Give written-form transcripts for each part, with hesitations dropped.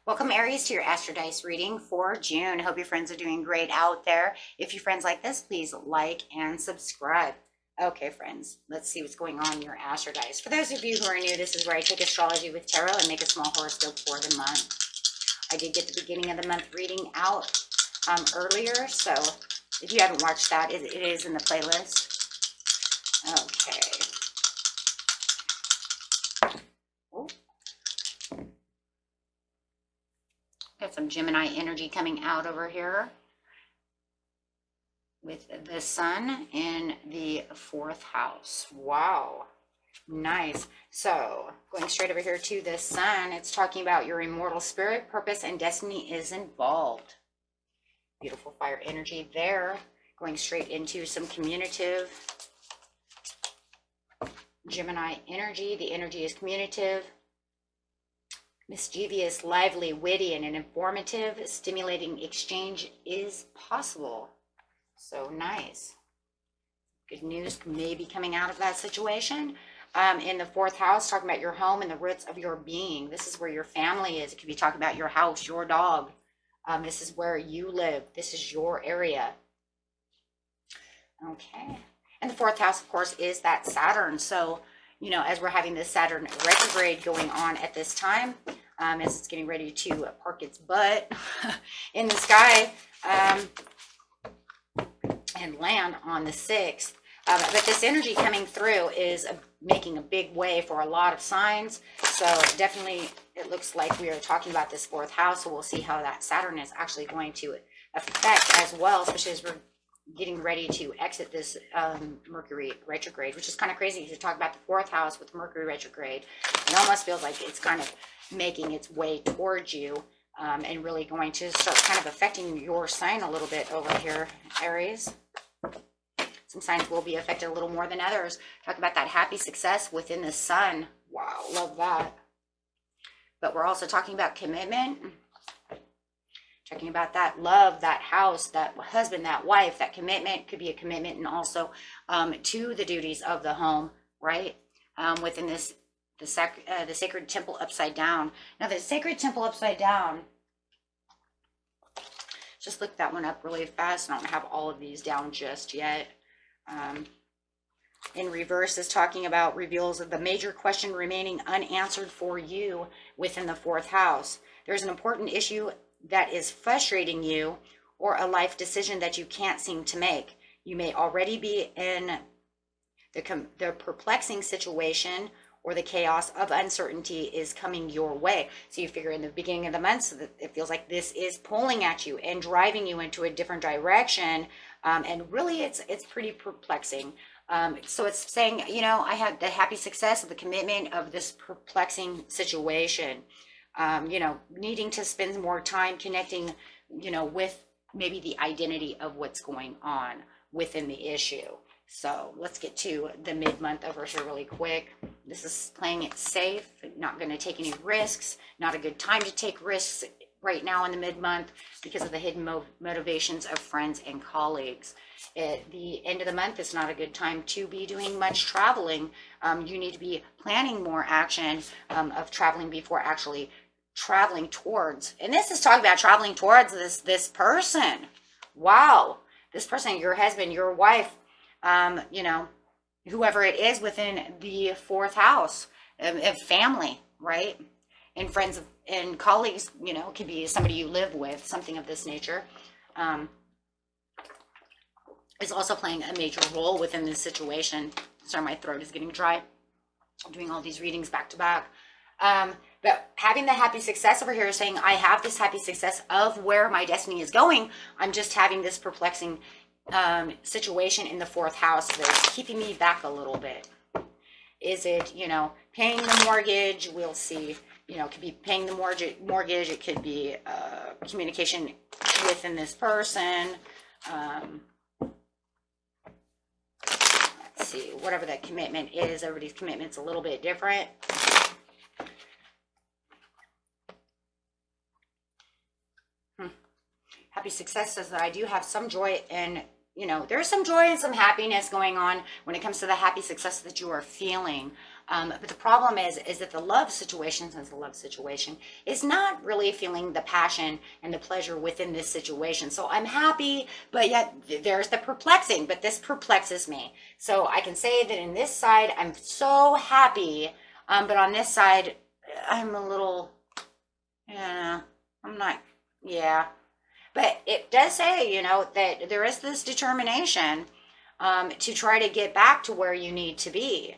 Welcome, Aries, to your Astrodice reading for June. Hope your friends are doing great out there. If your friends like this, please like and subscribe. Okay, friends, let's see what's going on in your Astrodice. For those of you who are new, this is where I take astrology with tarot and make a small horoscope for the month. I did get the beginning of the month reading out earlier, so if you haven't watched that, it is in the playlist. Okay. Got some Gemini energy coming out over here with the sun in the 4th house. Wow, nice. So going straight over here to the sun, it's talking about your immortal spirit, purpose, and destiny is involved. Beautiful fire energy there. Going straight into some communicative Gemini energy. The energy is communicative, mischievous, lively, witty, and an informative, stimulating exchange is possible. So nice. Good news may be coming out of that situation. In the 4th house, talking about your home and the roots of your being. This is where your family is. It could be talking about your house, your dog. This is where you live. This is your area. Okay. And the 4th house, of course, is that Saturn. So, you know, as we're having this Saturn retrograde going on at this time, as it's getting ready to park its butt in the sky and land on the 6th. But this energy coming through is making a big way for a lot of signs. So definitely it looks like we are talking about this 4th house. So we'll see how that Saturn is actually going to affect as well, especially as we're getting ready to exit this Mercury retrograde, which is kind of crazy to talk about the 4th house with Mercury retrograde. It almost feels like it's kind of making its way towards you and really going to start kind of affecting your sign a little bit over here, Aries. Some signs will be affected a little more than others. Talk about that happy success within the sun. Wow, love that. But we're also talking about commitment. Talking about that love, that house, that husband, that wife, that commitment. Could be a commitment and also to the duties of the home, right? Within this, the sacred temple upside down. Now the sacred temple upside down, just look that one up really fast. I don't have all of these down just yet. In reverse is talking about reveals of the major question remaining unanswered for you within the 4th house. There's an important issue that is frustrating you or a life decision that you can't seem to make. You may already be in the perplexing situation or the chaos of uncertainty is coming your way. So you figure in the beginning of the month, so that it feels like this is pulling at you and driving you into a different direction. And really it's pretty perplexing. So it's saying, you know, I had the happy success of the commitment of this perplexing situation. You know, needing to spend more time connecting, you know, with maybe the identity of what's going on within the issue. So let's get to the mid-month over here really quick. This is playing it safe, not going to take any risks, not a good time to take risks right now in the mid-month because of the hidden motivations of friends and colleagues. At the end of the month, it's not a good time to be doing much traveling. You need to be planning more action of traveling before actually traveling towards. And this is talking about traveling towards this person. Wow. This person, your husband, your wife, you know, whoever it is within the 4th house of family, right? And friends and colleagues, you know, could be somebody you live with, something of this nature, is also playing a major role within this situation. Sorry, my throat is getting dry. I'm doing all these readings back to back. But having the happy success over here is saying, I have this happy success of where my destiny is going. I'm just having this perplexing situation in the 4th house that's keeping me back a little bit. Is it, you know, paying the mortgage? We'll see. you know, it could be paying the mortgage. It could be communication within this person. Let's see, whatever that commitment is. Everybody's commitment's a little bit different. Happy success says that I do have some joy, and you know, there's some joy and some happiness going on when it comes to the happy success that you are feeling. But the problem is that the love situation, since the love situation is not really feeling the passion and the pleasure within this situation. So I'm happy, but yet there's the perplexing, but this perplexes me. So I can say that in this side, I'm so happy. But on this side, I'm a little, yeah, I'm not, yeah. But it does say, you know, that there is this determination to try to get back to where you need to be,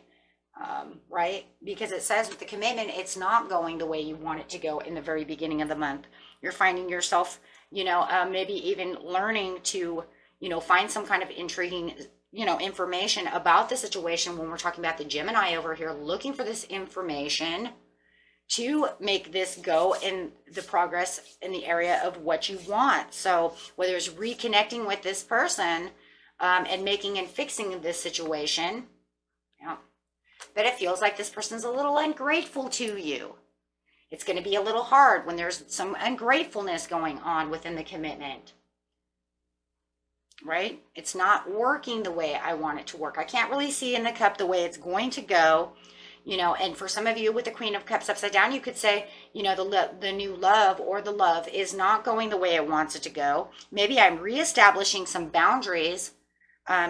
right? Because it says with the commitment, it's not going the way you want it to go in the very beginning of the month. You're finding yourself, you know, maybe even learning to, you know, find some kind of intriguing, you know, information about the situation when we're talking about the Gemini over here, looking for this information to make this go in the progress in the area of what you want. So whether it's reconnecting with this person and making and fixing this situation, yeah, but it feels like this person's a little ungrateful to you. It's going to be a little hard when there's some ungratefulness going on within the commitment, right? It's not working the way I want it to work. I can't really see in the cup the way it's going to go. You know, and for some of you with the Queen of Cups upside down, you could say, you know, the new love or the love is not going the way it wants it to go. Maybe I'm reestablishing some boundaries,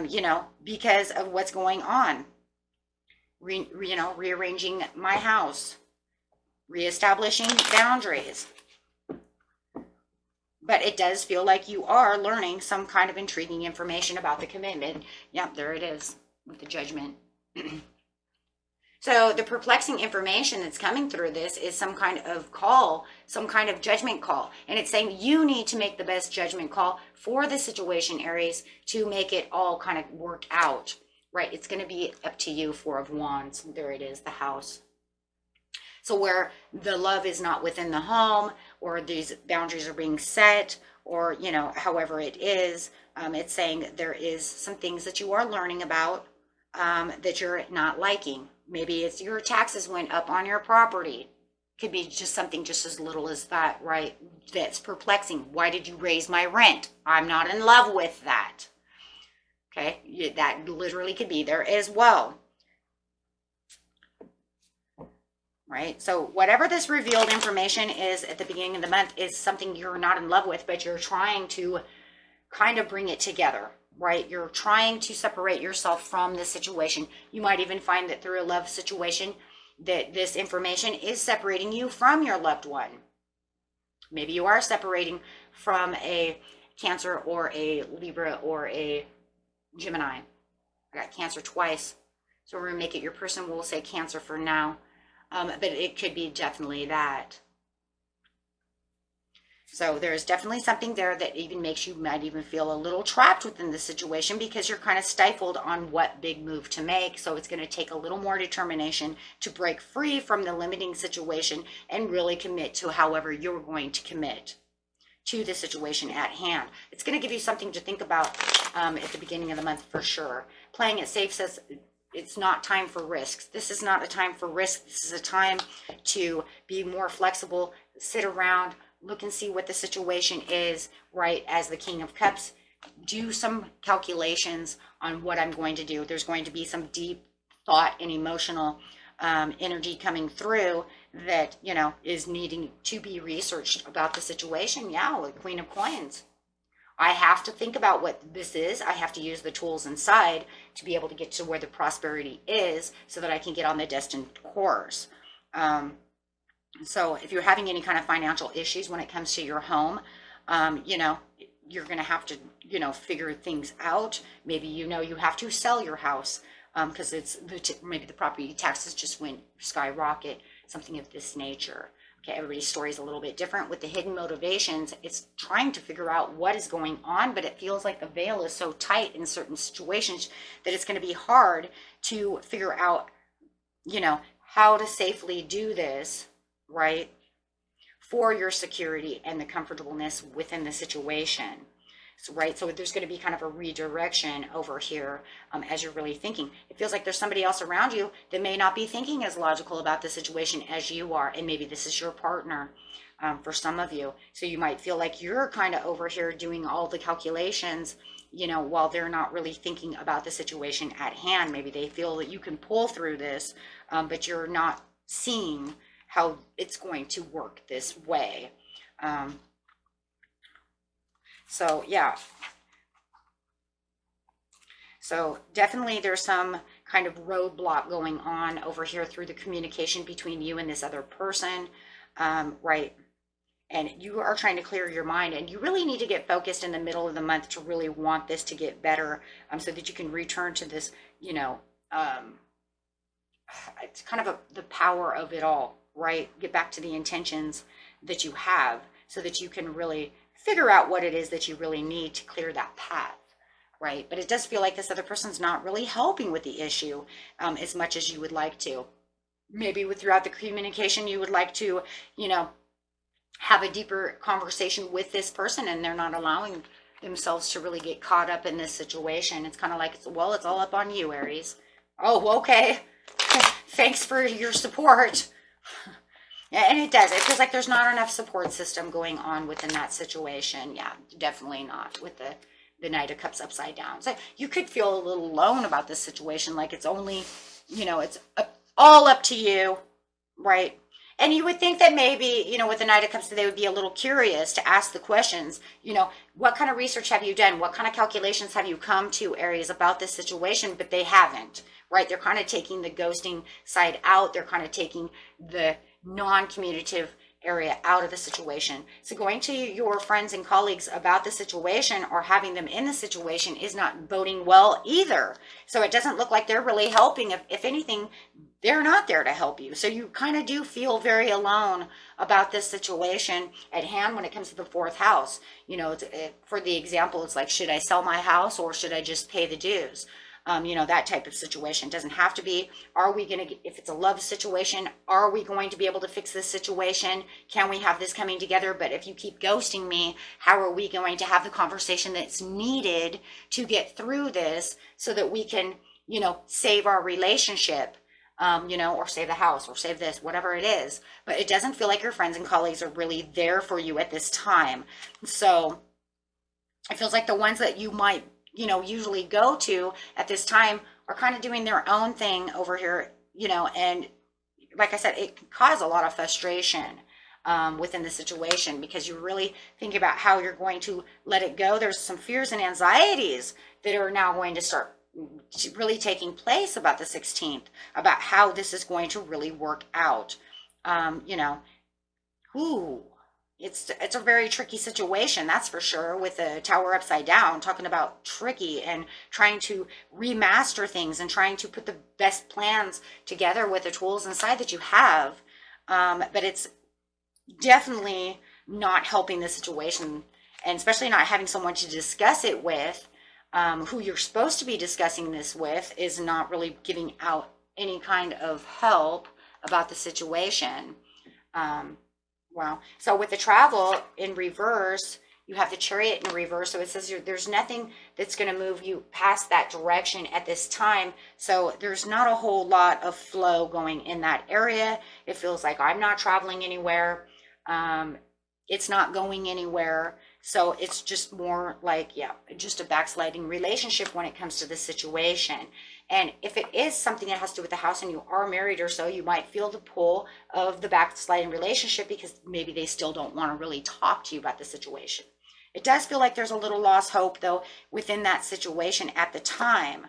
you know, because of what's going on. You know, rearranging my house, reestablishing boundaries. But it does feel like you are learning some kind of intriguing information about the commitment. Yep, there it is with the Judgment. So the perplexing information that's coming through this is some kind of call, some kind of judgment call. And it's saying you need to make the best judgment call for the situation, Aries, to make it all kind of work out, right? It's going to be up to you. Four of Wands. There it is, the house. So where the love is not within the home, or these boundaries are being set, or, you know, however it is, it's saying there is some things that you are learning about that you're not liking. Maybe it's your taxes went up on your property. Could be just something just as little as that, right? That's perplexing. Why did you raise my rent? I'm not in love with that. Okay, that literally could be there as well. Right? So whatever this revealed information is at the beginning of the month is something you're not in love with, but you're trying to kind of bring it together. Right? You're trying to separate yourself from this situation. You might even find that through a love situation that this information is separating you from your loved one. Maybe you are separating from a Cancer or a Libra or a Gemini. I got Cancer twice. So we're going to make it your person. We'll say Cancer for now. But it could be definitely that. So there's definitely something there that even makes you might even feel a little trapped within the situation because you're kind of stifled on what big move to make. So it's going to take a little more determination to break free from the limiting situation and really commit to however you're going to commit to the situation at hand. It's going to give you something to think about at the beginning of the month for sure. Playing it safe says it's not time for risks. This is not a time for risk. This is a time to be more flexible, sit around, look and see what the situation is, right? As the King of Cups, do some calculations on what I'm going to do. There's going to be some deep thought and emotional energy coming through that, you know, is needing to be researched about the situation. Yeah, with Queen of Coins. I have to think about what this is. I have to use the tools inside to be able to get to where the prosperity is so that I can get on the destined course. So if you're having any kind of financial issues when it comes to your home, you know, you're going to have to, you know, figure things out. Maybe, you know, you have to sell your house because it's maybe the property taxes just went skyrocket, something of this nature. Okay, everybody's story is a little bit different. With the hidden motivations, it's trying to figure out what is going on, but it feels like the veil is so tight in certain situations that it's going to be hard to figure out, you know, how to safely do this right? For your security and the comfortableness within the situation. So, right, so there's going to be kind of a redirection over here as you're really thinking. It feels like there's somebody else around you that may not be thinking as logical about the situation as you are, and maybe this is your partner for some of you. So you might feel like you're kind of over here doing all the calculations, you know, while they're not really thinking about the situation at hand. Maybe they feel that you can pull through this, but you're not seeing how it's going to work this way. So yeah, so definitely there's some kind of roadblock going on over here through the communication between you and this other person, right? And you are trying to clear your mind, and you really need to get focused in the middle of the month to really want this to get better, so that you can return to this, you know, it's kind of the power of it all, right? Get back to the intentions that you have so that you can really figure out what it is that you really need to clear that path, right? But it does feel like this other person's not really helping with the issue as much as you would like to. Maybe throughout the communication, you would like to, you know, have a deeper conversation with this person, and they're not allowing themselves to really get caught up in this situation. It's kind of like, well, it's all up on you, Aries. Oh, okay. Thanks for your support. And it does. It feels like there's not enough support system going on within that situation. Yeah, definitely not with the Knight of Cups upside down. So you could feel a little alone about this situation, like it's only, you know, it's all up to you, right? And you would think that maybe, you know, with the Knight of Cups, they would be a little curious to ask the questions, you know, what kind of research have you done? What kind of calculations have you come to, Aries, about this situation? But they haven't, right? They're kind of taking the ghosting side out. They're kind of taking the non-communicative area out of the situation. So going to your friends and colleagues about the situation or having them in the situation is not boding well either. So it doesn't look like they're really helping. If anything, they're not there to help you. So you kind of do feel very alone about this situation at hand when it comes to the fourth house. You know, for the example, it's like, should I sell my house or should I just pay the dues? You know, that type of situation. Doesn't have to be, are we going to, if it's a love situation, are we going to be able to fix this situation? Can we have this coming together? But if you keep ghosting me, how are we going to have the conversation that's needed to get through this so that we can, you know, save our relationship, you know, or save the house or save this, whatever it is. But it doesn't feel like your friends and colleagues are really there for you at this time. So it feels like the ones that you might, you know, usually go to at this time are kind of doing their own thing over here, you know, and like I said, it can cause a lot of frustration within the situation because you're really thinking about how you're going to let it go. There's some fears and anxieties that are now going to start really taking place about the 16th, about how this is going to really work out. You know, ooh. It's a very tricky situation, that's for sure, with the Tower upside down, talking about tricky and trying to remaster things and trying to put the best plans together with the tools inside that you have. But it's definitely not helping the situation, and especially not having someone to discuss it with, who you're supposed to be discussing this with is not really giving out any kind of help about the situation. Wow. So with the travel in reverse, you have the Chariot in reverse. So it says there's nothing that's going to move you past that direction at this time. So there's not a whole lot of flow going in that area. It feels like I'm not traveling anywhere. It's not going anywhere. So it's just more like, yeah, just a backsliding relationship when it comes to this situation. And if it is something that has to do with the house and you are married or so, you might feel the pull of the backsliding relationship because maybe they still don't want to really talk to you about the situation. It does feel like there's a little lost hope, though, within that situation at the time.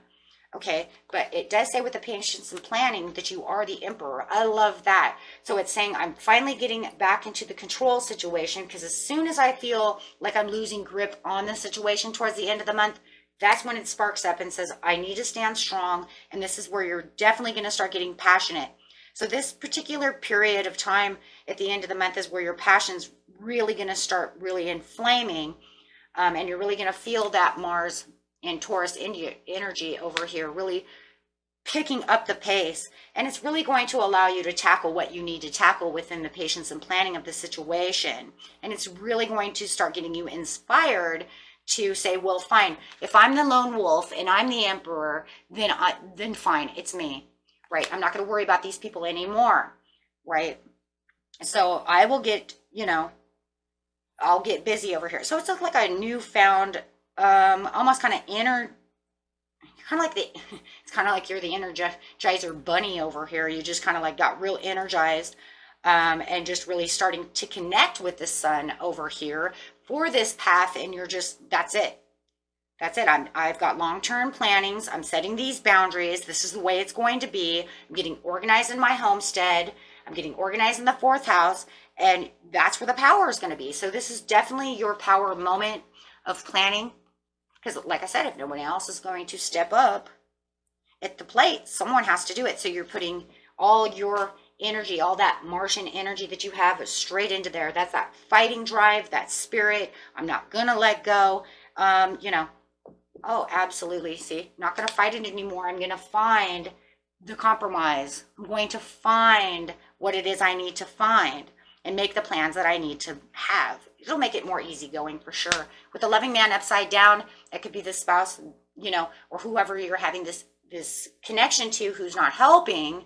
Okay, but it does say with the patience and planning that you are the emperor. I love that. So it's saying I'm finally getting back into the control situation because as soon as I feel like I'm losing grip on the situation towards the end of the month, that's when it sparks up and says, I need to stand strong. And this is where you're definitely going to start getting passionate. So this particular period of time at the end of the month is where your passion's really going to start really inflaming. And you're really going to feel that Mars and Taurus energy over here really picking up the pace, and it's really going to allow you to tackle what you need to tackle within the patience and planning of the situation. And it's really going to start getting you inspired to say, well, fine, if I'm the lone wolf and I'm the emperor, then fine, it's me, right? I'm not going to worry about these people anymore, right? So I will get, I'll get busy over here. So it's like a newfound, almost kind of it's kind of like you're the Energizer bunny over here. You just kind of like got real energized, and just really starting to connect with the sun over here for this path. And you're just, that's it. That's it. I've got long-term plannings. I'm setting these boundaries. This is the way it's going to be. I'm getting organized in my homestead. I'm getting organized in the fourth house, and that's where the power is going to be. So this is definitely your power moment of planning. Because like I said, if nobody else is going to step up at the plate, someone has to do it. So you're putting all your energy, all that Martian energy that you have straight into there. That's that fighting drive, that spirit. I'm not going to let go. Oh, absolutely. See, not going to fight it anymore. I'm going to find the compromise. I'm going to find what it is I need to find and make the plans that I need to have. It'll make it more easygoing for sure. With the loving man upside down, it could be the spouse, or whoever you're having this connection to who's not helping.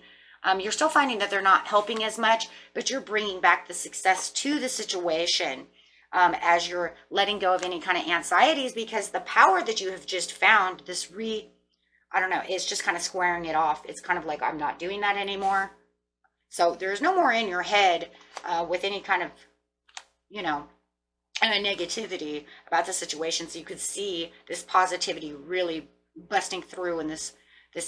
You're still finding that they're not helping as much, but you're bringing back the success to the situation, as you're letting go of any kind of anxieties, because the power that you have just found, I don't know, it's just kind of squaring it off. It's kind of like, I'm not doing that anymore. So there's no more in your head with any kind of, negativity about the situation. So you could see this positivity really busting through in this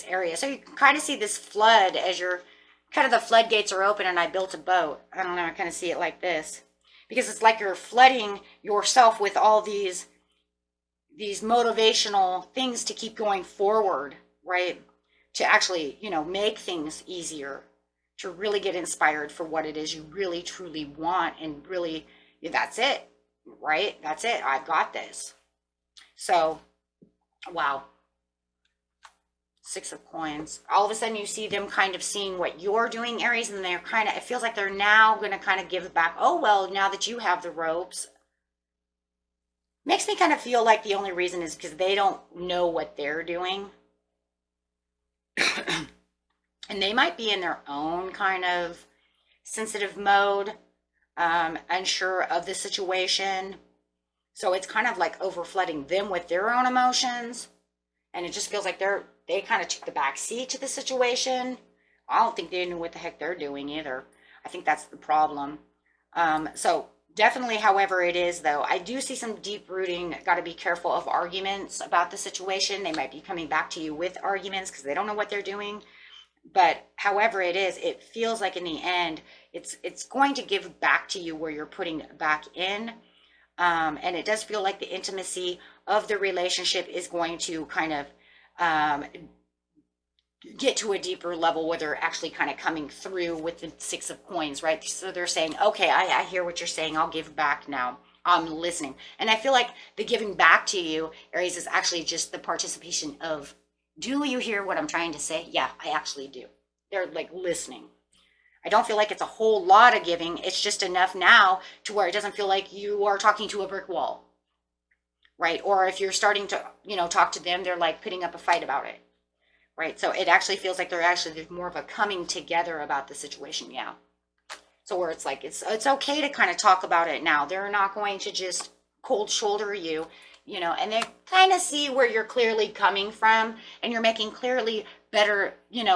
area. So you can kind of see this flood as the floodgates are open, and I built a boat. I don't know, I kind of see it like this. Because it's like you're flooding yourself with all these motivational things to keep going forward, right? To actually, make things easier, to really get inspired for what it is you really truly want, and really, that's it, right? That's it. I've got this. So, wow. Six of Coins. All of a sudden you see them kind of seeing what you're doing, Aries, and they're it feels like they're now going to kind of give back. Oh, well, now that you have the ropes. Makes me kind of feel like the only reason is because they don't know what they're doing. And they might be in their own kind of sensitive mode, unsure of the situation. So it's kind of like over flooding them with their own emotions. And it just feels like they kind of took the back seat to the situation. I don't think they knew what the heck they're doing either. I think that's the problem. So definitely, however it is, though, I do see some deep rooting. Got to be careful of arguments about the situation. They might be coming back to you with arguments because they don't know what they're doing. But however it is, it feels like in the end, it's going to give back to you where you're putting back in. And it does feel like the intimacy of the relationship is going to kind of get to a deeper level where they're actually kind of coming through with the Six of Coins, right? So they're saying, okay, I hear what you're saying. I'll give back now. I'm listening. And I feel like the giving back to you, Aries, is actually just the participation of, do you hear what I'm trying to say? Yeah, I actually do. They're like listening. I don't feel like it's a whole lot of giving. It's just enough now to where it doesn't feel like you are talking to a brick wall, right? Or if you're starting to, talk to them, they're like putting up a fight about it, right? So it actually feels like there's more of a coming together about the situation, yeah. So where it's like, it's okay to kind of talk about it now. They're not going to just cold shoulder you, and they kind of see where you're clearly coming from, and you're making clearly better,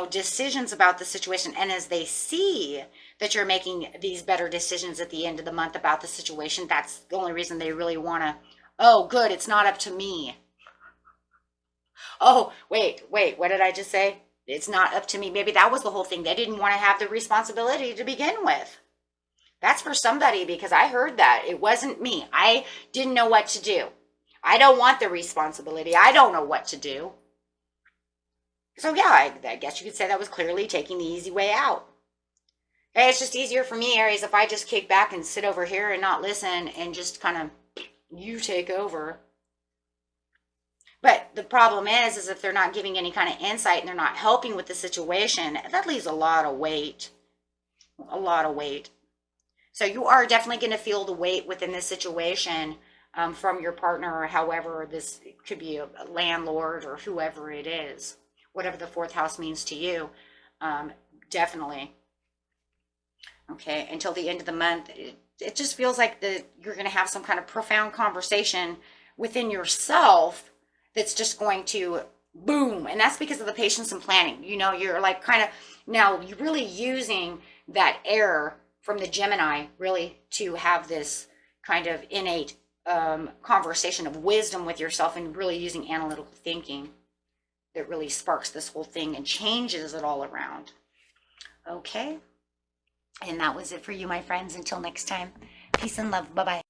decisions about the situation. And as they see that you're making these better decisions at the end of the month about the situation, that's the only reason they really want to, oh, good, it's not up to me. Oh, wait, what did I just say? It's not up to me. Maybe that was the whole thing. They didn't want to have the responsibility to begin with. That's for somebody, because I heard that. It wasn't me. I didn't know what to do. I don't want the responsibility. I don't know what to do. So yeah, I guess you could say that was clearly taking the easy way out. Hey, it's just easier for me, Aries, if I just kick back and sit over here and not listen and just kind of, you take over. But the problem is if they're not giving any kind of insight and they're not helping with the situation, that leaves a lot of weight. A lot of weight. So you are definitely going to feel the weight within this situation from your partner, or however this could be a landlord or whoever it is, whatever the fourth house means to you. Definitely. Okay, until the end of the month, it just feels like you're going to have some kind of profound conversation within yourself that's just going to boom. And that's because of the patience and planning. You know, you're like kind of now you're really using that air from the Gemini really to have this kind of innate conversation of wisdom with yourself, and really using analytical thinking that really sparks this whole thing and changes it all around. Okay. And that was it for you, my friends. Until next time, peace and love. Bye-bye.